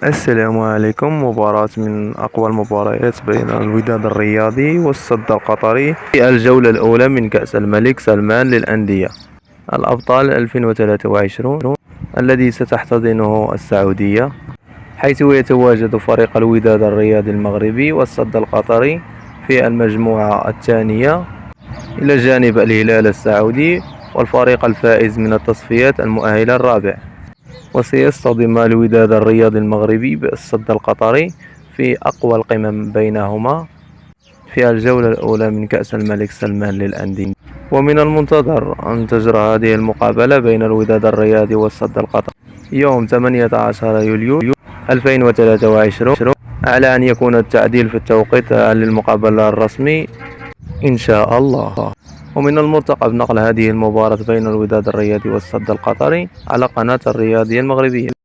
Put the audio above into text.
السلام عليكم. مباراة من أقوى المباريات بين الوداد الرياضي والصد القطري في الجولة الأولى من كأس الملك سلمان للأندية الأبطال 2023 الذي ستحتضنه السعودية، حيث يتواجد فريق الوداد الرياضي المغربي والصد القطري في المجموعة الثانية، إلى جانب الهلال السعودي والفريق الفائز من التصفيات المؤهلة الرابع. وسيصطدم الوداد الرياضي المغربي بالصد القطري في أقوى القمم بينهما في الجولة الأولى من كأس الملك سلمان للأندية. ومن المنتظر أن تجرى هذه المقابلة بين الوداد الرياضي والصد القطري يوم 18 يوليو 2023، على أن يكون التعديل في التوقيت للمقابلة الرسمي إن شاء الله. ومن المرتقب نقل هذه المباراة بين الوداد الرياضي والصد القطري على قناة الرياضية المغربية.